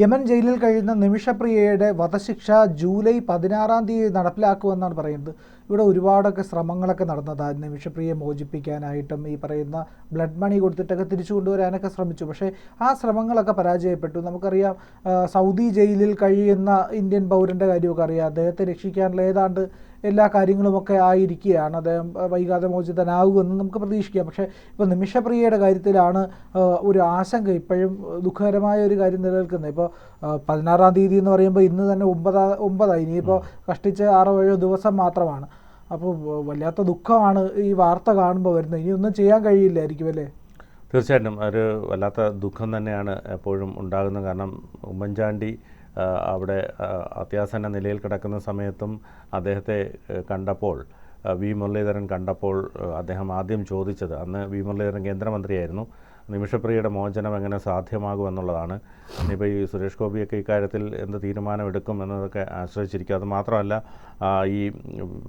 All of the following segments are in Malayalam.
യമൻ ജയിലിൽ കഴിയുന്ന നിമിഷപ്രിയയുടെ വധശിക്ഷ ജൂലൈ 16 നടപ്പിലാക്കുമെന്നാണ് പറയുന്നത്. ഇവിടെ ഒരുപാടൊക്കെ ശ്രമങ്ങളൊക്കെ നടന്നതാണ്. നിമിഷപ്രിയയെ മോചിപ്പിക്കാനായിട്ടും ഈ പറയുന്ന ബ്ലഡ് മണി കൊടുത്തിട്ടൊക്കെ തിരിച്ചു കൊണ്ടുവരാനൊക്കെ ശ്രമിച്ചു. പക്ഷേ ആ ശ്രമങ്ങളൊക്കെ പരാജയപ്പെട്ടു. നമുക്കറിയാം, സൗദി ജയിലിൽ കഴിയുന്ന ഇന്ത്യൻ പൗരൻ്റെ കാര്യമൊക്കെ അറിയാം. അദ്ദേഹത്തെ രക്ഷിക്കാനുള്ള ഏതാണ്ട് എല്ലാ കാര്യങ്ങളുമൊക്കെ ആയിരിക്കുകയാണ്. അദ്ദേഹം വൈകാതെ മോചിതനാകുമെന്ന് നമുക്ക് പ്രതീക്ഷിക്കാം. പക്ഷേ ഇപ്പോൾ നിമിഷപ്രിയയുടെ കാര്യത്തിലാണ് ഒരു ആശങ്ക ഇപ്പോഴും ദുഃഖകരമായ ഒരു കാര്യം നിലനിൽക്കുന്നത്. ഇപ്പോൾ 16 എന്ന് പറയുമ്പോൾ ഇന്ന് തന്നെ ഒമ്പതായി. ഇനിയിപ്പോൾ കഷ്ടിച്ച് 6-7 ദിവസം മാത്രമാണ്. അപ്പോൾ വല്ലാത്ത ദുഃഖമാണ് ഈ വാർത്ത കാണുമ്പോൾ വരുന്നത്. ഇനി ഒന്നും ചെയ്യാൻ കഴിയില്ലായിരിക്കും അല്ലേ? തീർച്ചയായിട്ടും ഒരു വല്ലാത്ത ദുഃഖം തന്നെയാണ് എപ്പോഴും ഉണ്ടാകുന്നത്. കാരണം ഉമ്മൻചാണ്ടി അവിടെ അത്യാസന്ന നിലയിൽ കിടക്കുന്ന സമയത്തും അദ്ദേഹത്തെ കണ്ടപ്പോൾ, വി മുരളീധരൻ കണ്ടപ്പോൾ അദ്ദേഹം ആദ്യം ചോദിച്ചത്, അന്ന് വി മുരളീധരൻ കേന്ദ്രമന്ത്രിയായിരുന്നു, നിമിഷപ്രിയയുടെ മോചനം എങ്ങനെ സാധ്യമാകുമെന്നുള്ളതാണ്. ഇനിയിപ്പോൾ ഈ സുരേഷ് ഗോപിയൊക്കെ ഇക്കാര്യത്തിൽ എന്ത് തീരുമാനമെടുക്കും എന്നതൊക്കെ ആശ്രയിച്ചിരിക്കും. അതുമാത്രമല്ല, ഈ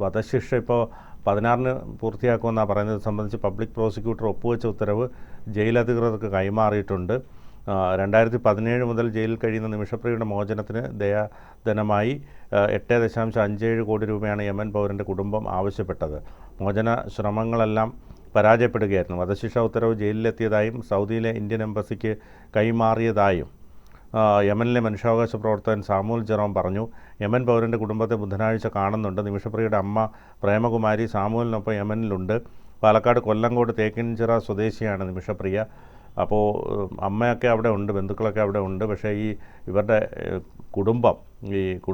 വധശിക്ഷ ഇപ്പോൾ 16 പൂർത്തിയാക്കുമെന്നാണ് പറയുന്നത്. സംബന്ധിച്ച് പബ്ലിക് പ്രോസിക്യൂട്ടർ ഒപ്പുവെച്ച ഉത്തരവ് ജയിലധികൃതർക്ക് കൈമാറിയിട്ടുണ്ട്. 2017 മുതൽ ജയിലിൽ കഴിയുന്ന നിമിഷപ്രിയയുടെ മോചനത്തിന് ദയാധനമായി 8.57 കോടി രൂപയാണ് യമൻ പൗരൻ്റെ കുടുംബം ആവശ്യപ്പെട്ടത്. മോചന ശ്രമങ്ങളെല്ലാം പരാജയപ്പെടുകയായിരുന്നു. വധശിക്ഷ ഉത്തരവ് ജയിലിലെത്തിയതായും സൗദിയിലെ ഇന്ത്യൻ എംബസിക്ക് കൈമാറിയതായും യമനിലെ മനുഷ്യാവകാശ പ്രവർത്തകൻ സാമുൽ ജെറോം പറഞ്ഞു. യമൻ പൗരൻ്റെ കുടുംബത്തെ ബുധനാഴ്ച കാണുന്നുണ്ട്. നിമിഷപ്രിയയുടെ അമ്മ പ്രേമകുമാരി സാമുലിനൊപ്പം യമനിലുണ്ട്. പാലക്കാട് കൊല്ലങ്കോട് തേക്കിൻചിറ സ്വദേശിയാണ് നിമിഷപ്രിയ. അപ്പോൾ അമ്മയൊക്കെ അവിടെ ഉണ്ട്, ബന്ധുക്കളൊക്കെ അവിടെ ഉണ്ട്. പക്ഷേ ഇവരുടെ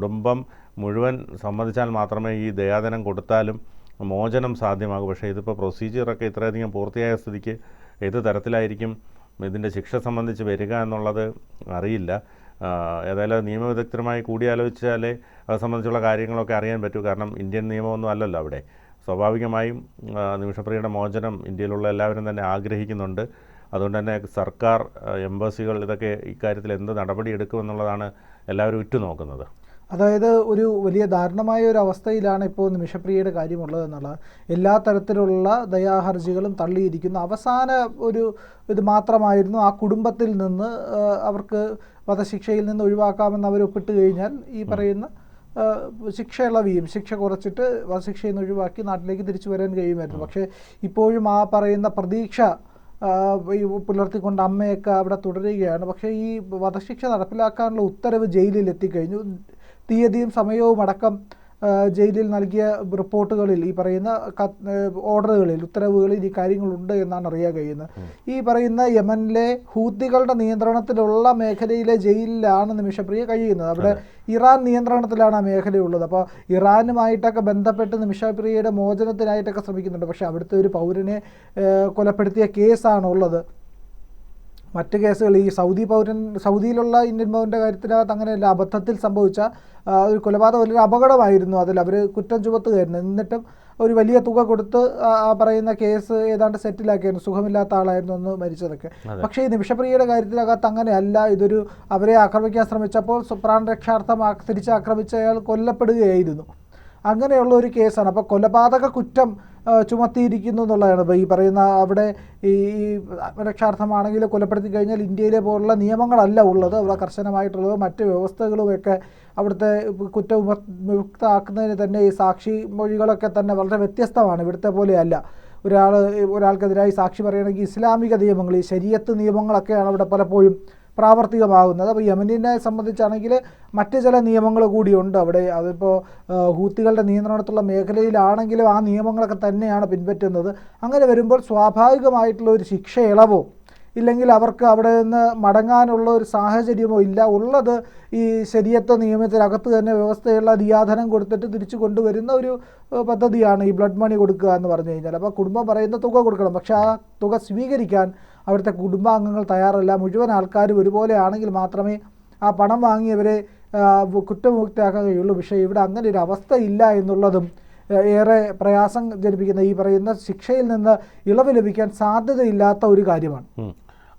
കുടുംബം മുഴുവൻ സമ്മതിച്ചാൽ മാത്രമേ ഈ ദയാധനം കൊടുത്താലും മോചനം സാധ്യമാകും. പക്ഷേ ഇതിപ്പോൾ പ്രൊസീജിയറൊക്കെ ഇത്രയധികം പൂർത്തിയായ സ്ഥിതിക്ക് ഏത് തരത്തിലായിരിക്കും ഇതിൻ്റെ ശിക്ഷ സംബന്ധിച്ച് വരിക എന്നുള്ളത് അറിയില്ല. ഏതായാലും നിയമവിദഗ്ധരുമായി കൂടിയാലോചിച്ചാലേ അത് സംബന്ധിച്ചുള്ള കാര്യങ്ങളൊക്കെ അറിയാൻ പറ്റൂ. കാരണം ഇന്ത്യൻ നിയമമൊന്നും അല്ലല്ലോ അവിടെ. സ്വാഭാവികമായും നിമിഷപ്രിയയുടെ മോചനം ഇന്ത്യയിലുള്ള എല്ലാവരും തന്നെ ആഗ്രഹിക്കുന്നുണ്ട്. അതുകൊണ്ട് തന്നെ സർക്കാർ, എംബസികൾ ഇതൊക്കെ ഇക്കാര്യത്തിൽ എന്ത് നടപടി എടുക്കുമെന്നുള്ളതാണ് എല്ലാവരും ഉറ്റുനോക്കുന്നത്. അതായത് ഒരു വലിയ ദാരുണമായ ഒരു അവസ്ഥയിലാണ് ഇപ്പോൾ നിമിഷപ്രിയയുടെ കാര്യമുള്ളതെന്നുള്ളത്. എല്ലാ തരത്തിലുള്ള ദയാഹർജികളും തള്ളിയിരിക്കുന്നു. അവസാന ഇത് മാത്രമായിരുന്നു ആ കുടുംബത്തിൽ നിന്ന് അവർക്ക് വധശിക്ഷയിൽ നിന്ന് ഒഴിവാക്കാമെന്ന് അവർ ഒപ്പിട്ട് കഴിഞ്ഞാൽ ഈ പറയുന്ന ശിക്ഷ ഇളവിയും ശിക്ഷ കുറച്ചിട്ട് വധശിക്ഷയിൽ നിന്ന് ഒഴിവാക്കി നാട്ടിലേക്ക് തിരിച്ചു വരാൻ കഴിയുമായിരുന്നു. പക്ഷേ ഇപ്പോഴും ആ പറയുന്ന പ്രതീക്ഷ പുലർത്തിക്കൊണ്ട് അമ്മയൊക്കെ അവിടെ തുടരുകയാണ്. പക്ഷേ ഈ വധശിക്ഷ നടപ്പിലാക്കാനുള്ള ഉത്തരവ് ജയിലിൽ എത്തിക്കഴിഞ്ഞു. തീയതിയും സമയവും അടക്കം ജയിലിൽ നൽകിയ റിപ്പോർട്ടുകളിൽ, ഈ പറയുന്ന ഓർഡറുകളിൽ, ഉത്തരവുകളിൽ ഈ കാര്യങ്ങളുണ്ട് എന്നാണ് അറിയാൻ കഴിയുന്നത്. ഈ പറയുന്ന യമനിലെ ഹൂത്തികളുടെ നിയന്ത്രണത്തിലുള്ള മേഖലയിലെ ജയിലിലാണ് നിമിഷപ്രിയ കഴിയുന്നത്. അവിടെ ഇറാൻ നിയന്ത്രണത്തിലാണ് ആ മേഖലയുള്ളത്. അപ്പോൾ ഇറാനുമായിട്ടൊക്കെ ബന്ധപ്പെട്ട് നിമിഷപ്രിയയുടെ മോചനത്തിനായിട്ടൊക്കെ ശ്രമിക്കുന്നുണ്ട്. പക്ഷേ അവിടുത്തെ ഒരു പൗരനെ കൊലപ്പെടുത്തിയ കേസാണുള്ളത്. മറ്റ് കേസുകൾ ഈ സൗദിയിലുള്ള ഇന്ത്യൻ പൗരൻ്റെ കാര്യത്തിനകത്ത് അങ്ങനെയല്ല. അബദ്ധത്തിൽ സംഭവിച്ച ഒരു കൊലപാതകം വലിയൊരു അപകടമായിരുന്നു. അതിൽ അവർ കുറ്റം ചുമത്തുകയായിരുന്നു. എന്നിട്ടും ഒരു വലിയ തുക കൊടുത്ത് ആ പറയുന്ന കേസ് ഏതാണ്ട് സെറ്റിലാക്കിയായിരുന്നു. സുഖമില്ലാത്ത ആളായിരുന്നു അന്ന് മരിച്ചതൊക്കെ. പക്ഷേ ഈ നിമിഷപ്രിയയുടെ കാര്യത്തിനകത്ത് അങ്ങനെയല്ല. അവരെ ആക്രമിക്കാൻ ശ്രമിച്ചപ്പോൾ പ്രാണരക്ഷാർത്ഥം തിരിച്ചാക്രമിച്ച അയാൾ കൊല്ലപ്പെടുകയായിരുന്നു. അങ്ങനെയുള്ള ഒരു കേസാണ്. അപ്പോൾ കൊലപാതക കുറ്റം ചുമത്തിയിരിക്കുന്നു എന്നുള്ളതാണ്. ഇപ്പോൾ ഈ പറയുന്ന അവിടെ ഈ രക്ഷാർത്ഥമാണെങ്കിൽ കൊലപ്പെടുത്തി കഴിഞ്ഞാൽ ഇന്ത്യയിലെ പോലുള്ള നിയമങ്ങളല്ല ഉള്ളത്. അവിടെ കർശനമായിട്ടുള്ളത് മറ്റ് വ്യവസ്ഥകളുമൊക്കെ അവിടുത്തെ കുറ്റവിമുക്തമാക്കുന്നതിന് തന്നെ ഈ സാക്ഷി മൊഴികളൊക്കെ തന്നെ വളരെ വ്യത്യസ്തമാണ്. ഇവിടുത്തെ പോലെയല്ല. ഒരാൾക്കെതിരായി സാക്ഷി പറയുകയാണെങ്കിൽ ഇസ്ലാമിക നിയമങ്ങൾ, ഈ ശരീഅത്ത് നിയമങ്ങളൊക്കെയാണ് അവിടെ പലപ്പോഴും പ്രാവർത്തികമാകുന്നത്. അപ്പോൾ യമനിനെ സംബന്ധിച്ചാണെങ്കിൽ മറ്റ് ചില നിയമങ്ങൾ കൂടിയുണ്ട് അവിടെ. അതിപ്പോൾ ഹൂത്തികളുടെ നിയന്ത്രണത്തിലുള്ള മേഖലയിലാണെങ്കിലും ആ നിയമങ്ങളൊക്കെ തന്നെയാണ് പിൻപറ്റുന്നത്. അങ്ങനെ വരുമ്പോൾ സ്വാഭാവികമായിട്ടുള്ള ഒരു ശിക്ഷ ഇളവോ ഇല്ലെങ്കിൽ അവർക്ക് അവിടെ നിന്ന് മടങ്ങാനുള്ള ഒരു സാഹചര്യമോ ഇല്ല. ഉള്ളത് ഈ ശരീഅത്ത് നിയമത്തിനകത്ത് തന്നെ വ്യവസ്ഥയുള്ള ദിയാധനം കൊടുത്തിട്ട് തിരിച്ചു കൊണ്ടുവരുന്ന ഒരു പദ്ധതിയാണ് ഈ ബ്ലഡ് മണി കൊടുക്കുക എന്ന് പറഞ്ഞു കഴിഞ്ഞാൽ. അപ്പോൾ കുടുംബം പറയുന്ന തുക കൊടുക്കണം. പക്ഷേ ആ തുക സ്വീകരിക്കാൻ അവിടുത്തെ കുടുംബാംഗങ്ങൾ തയ്യാറല്ല. മുഴുവൻ ആൾക്കാരും ഒരുപോലെ ആണെങ്കിൽ മാത്രമേ ആ പണം വാങ്ങിയവരെ കുറ്റമുക്തയാക്കാൻ കഴിയുള്ളൂ. പക്ഷേ ഇവിടെ അങ്ങനെ ഒരു അവസ്ഥ ഇല്ല എന്നുള്ളതും ഏറെ പ്രയാസം ജനിപ്പിക്കുന്ന, ഈ പറയുന്ന ശിക്ഷയിൽ നിന്ന് ഇളവ് ലഭിക്കാൻ സാധ്യതയില്ലാത്ത ഒരു കാര്യമാണ്.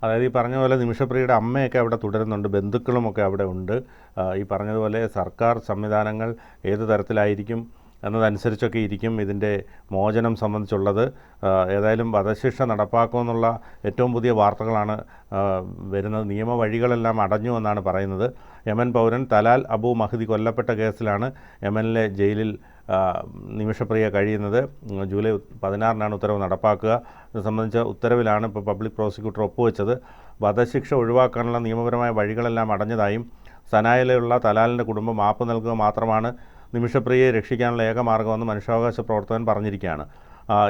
അതായത് ഈ പറഞ്ഞ പോലെ നിമിഷപ്രിയയുടെ അമ്മയൊക്കെ അവിടെ തുടരുന്നുണ്ട്, ബന്ധുക്കളുമൊക്കെ അവിടെ ഉണ്ട്. ഈ പറഞ്ഞതുപോലെ സർക്കാർ സംവിധാനങ്ങൾ ഏത് തരത്തിലായിരിക്കും എന്നതനുസരിച്ചൊക്കെ ഇരിക്കും ഇതിൻ്റെ മോചനം സംബന്ധിച്ചുള്ളത്. ഏതായാലും വധശിക്ഷ നടപ്പാക്കുമെന്നുള്ള ഏറ്റവും പുതിയ വാർത്തകളാണ് വരുന്നത്. നിയമവഴികളെല്ലാം അടഞ്ഞു എന്നാണ് പറയുന്നത്. യമൻ പൗരൻ തലാൽ അബു മഹ്ദി കൊല്ലപ്പെട്ട കേസിലാണ് യമനിലെ ജയിലിൽ നിമിഷപ്രിയ കഴിയുന്നത്. ജൂലൈ 16-നാണ് ഉത്തരവ് നടപ്പാക്കുക. ഇത് സംബന്ധിച്ച ഉത്തരവിലാണ് ഇപ്പോൾ പബ്ലിക് പ്രോസിക്യൂട്ടർ ഒപ്പുവെച്ചത്. വധശിക്ഷ ഒഴിവാക്കാനുള്ള നിയമപരമായ വഴികളെല്ലാം അടഞ്ഞതായും സനായിലുള്ള തലാലിൻ്റെ കുടുംബം മാപ്പ് നൽകുക മാത്രമാണ് നിമിഷപ്രിയയെ രക്ഷിക്കാനുള്ള ഏക മാർഗ്ഗമെന്ന് മനുഷ്യാവകാശ പ്രവർത്തകൻ പറഞ്ഞിരിക്കുകയാണ്.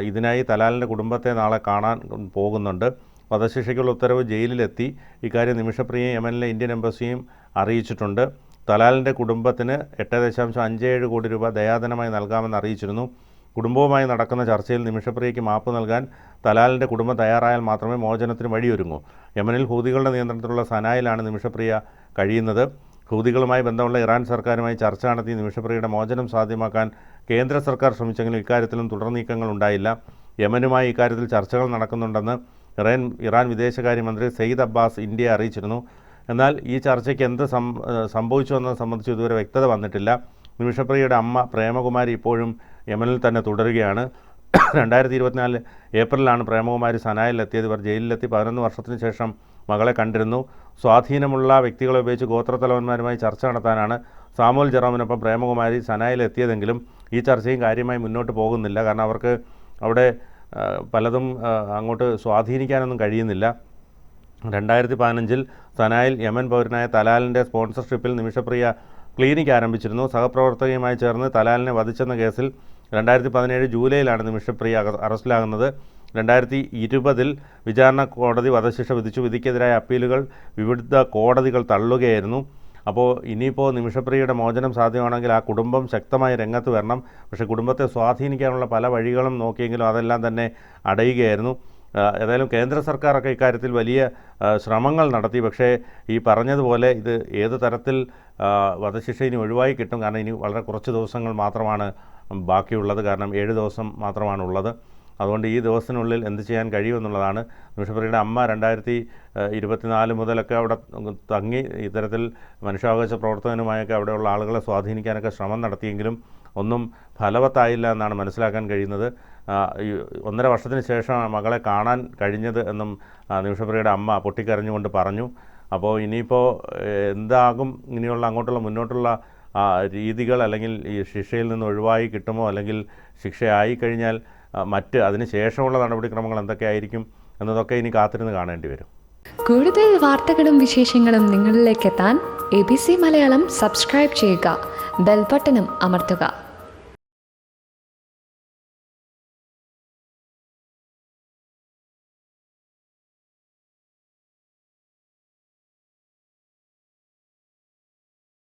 ഇതിനായി തലാലിൻ്റെ കുടുംബത്തെ നാളെ കാണാൻ പോകുന്നുണ്ട്. വധശിക്ഷയ്ക്കുള്ള ഉത്തരവ് ജയിലിലെത്തി. ഇക്കാര്യം നിമിഷപ്രിയയും യമനിലെ ഇന്ത്യൻ എംബസിയും അറിയിച്ചിട്ടുണ്ട്. തലാലിൻ്റെ കുടുംബത്തിന് 8.57 കോടി രൂപ ദയാധനമായി നൽകാമെന്ന് അറിയിച്ചിരുന്നു. കുടുംബവുമായി നടക്കുന്ന ചർച്ചയിൽ നിമിഷപ്രിയയ്ക്ക് മാപ്പ് നൽകാൻ തലാലിൻ്റെ കുടുംബം തയ്യാറായാൽ മാത്രമേ മോചനത്തിന് വഴിയൊരുങ്ങൂ. യമനിൽ ഹൂതികളുടെ നിയന്ത്രണത്തിലുള്ള സനായിലാണ് നിമിഷപ്രിയ കഴിയുന്നത്. ഹൂതികളുമായി ബന്ധമുള്ള ഇറാൻ സർക്കാരുമായി ചർച്ച നടത്തി നിമിഷപ്രിയയുടെ മോചനം സാധ്യമാക്കാൻ കേന്ദ്ര സർക്കാർ ശ്രമിച്ചെങ്കിലും ഇക്കാര്യത്തിലും തുടർ നീക്കങ്ങൾ ഉണ്ടായില്ല. യമനുമായി ഇക്കാര്യത്തിൽ ചർച്ചകൾ നടക്കുന്നുണ്ടെന്ന് ഇറാൻ വിദേശകാര്യമന്ത്രി സെയ്ദ് അബ്ബാസ് ഇന്ത്യയെ അറിയിച്ചിരുന്നു. എന്നാൽ ഈ ചർച്ചയ്ക്ക് എന്ത് സംഭവിച്ചു എന്നത് സംബന്ധിച്ച് ഇതുവരെ വ്യക്തത വന്നിട്ടില്ല. നിമിഷപ്രിയയുടെ അമ്മ പ്രേമകുമാരി ഇപ്പോഴും യമനിൽ തന്നെ തുടരുകയാണ്. 2024 ഏപ്രിലാണ് പ്രേമകുമാരി സനായിലെത്തിയത്. ഇവർ ജയിലിലെത്തി 11 വർഷത്തിന് ശേഷം മകളെ കണ്ടിരുന്നു. സ്വാധീനമുള്ള വ്യക്തികളെ ഉപയോഗിച്ച് ഗോത്രത്തലവന്മാരുമായി ചർച്ച നടത്താനാണ് സാമുവൽ ജെറോമിനൊപ്പം പ്രേമകുമാരി സനായിലെത്തിയതെങ്കിലും ഈ ചർച്ചയും കാര്യമായി മുന്നോട്ട് പോകുന്നില്ല. കാരണം അവർക്ക് അവിടെ പലതും അങ്ങോട്ട് സ്വാധീനിക്കാനൊന്നും കഴിയുന്നില്ല. 2015-ൽ സനായിൽ യമൻ പൗരനായ തലാലിൻ്റെ സ്പോൺസർഷിപ്പിൽ നിമിഷപ്രിയ ക്ലിനിക്ക് ആരംഭിച്ചിരുന്നു. സഹപ്രവർത്തകയുമായി ചേർന്ന് തലാലിനെ വധിച്ചെന്ന കേസിൽ 2017 ജൂലൈയിലാണ് നിമിഷപ്രിയ അറസ്റ്റിലാകുന്നത്. 2020-ൽ വിചാരണ കോടതി വധശിക്ഷ വിധിച്ചു. വിധിക്കെതിരായ അപ്പീലുകൾ വിവിധ കോടതികൾ തള്ളുകയായിരുന്നു. അപ്പോൾ ഇനിയിപ്പോൾ നിമിഷപ്രിയയുടെ മോചനം സാധ്യമാണെങ്കിൽ ആ കുടുംബം ശക്തമായി രംഗത്ത് വരണം. പക്ഷേ കുടുംബത്തെ സ്വാധീനിക്കാനുള്ള പല വഴികളും നോക്കിയെങ്കിലും അതെല്ലാം തന്നെ അടയുകയായിരുന്നു. ഏതായാലും കേന്ദ്ര സർക്കാരൊക്കെ ഇക്കാര്യത്തിൽ വലിയ ശ്രമങ്ങൾ നടത്തി. പക്ഷേ ഈ പറഞ്ഞതുപോലെ ഇത് ഏത് തരത്തിൽ വധശിക്ഷ ഇനി ഒഴിവായി കിട്ടും. കാരണം ഇനി വളരെ കുറച്ച് ദിവസങ്ങൾ മാത്രമാണ് ബാക്കിയുള്ളത്. കാരണം 7 ദിവസം മാത്രമാണുള്ളത്. അതുകൊണ്ട് ഈ ദിവസത്തിനുള്ളിൽ എന്ത് ചെയ്യാൻ കഴിയുമെന്നുള്ളതാണ്. നിമിഷപ്രിയയുടെ അമ്മ 2024 മുതലൊക്കെ അവിടെ തങ്ങി ഇത്തരത്തിൽ മനുഷ്യാവകാശ പ്രവർത്തകനുമായൊക്കെ അവിടെയുള്ള ആളുകളെ സ്വാധീനിക്കാനൊക്കെ ശ്രമം നടത്തിയെങ്കിലും ഒന്നും ഫലവത്തായില്ല എന്നാണ് മനസ്സിലാക്കാൻ കഴിയുന്നത്. 1.5 വർഷത്തിന് ശേഷം മകളെ കാണാൻ കഴിഞ്ഞത് എന്നും നിമിഷപ്രിയയുടെ അമ്മ പൊട്ടിക്കരഞ്ഞുകൊണ്ട് പറഞ്ഞു. അപ്പോൾ ഇനിയിപ്പോൾ എന്താകും ഇനിയുള്ള അങ്ങോട്ടുള്ള മുന്നോട്ടുള്ള രീതികൾ, അല്ലെങ്കിൽ ഈ ശിക്ഷയിൽ നിന്ന് ഒഴിവായി കിട്ടുമോ, അല്ലെങ്കിൽ ശിക്ഷയായി കഴിഞ്ഞാൽ മറ്റ് അതിന് ശേഷമുള്ള നടപടിക്രമങ്ങൾ എന്തൊക്കെയായിരിക്കും എന്നതൊക്കെ ഇനി കാത്തിരുന്ന് കാണേണ്ടി വരും. കൂടുതൽ വാർത്തകളും വിശേഷങ്ങളും നിങ്ങളിലേക്ക് എത്താൻ ABC മലയാളം സബ്സ്ക്രൈബ് ചെയ്യുക, ബെൽ ബട്ടണും അമർത്തുക.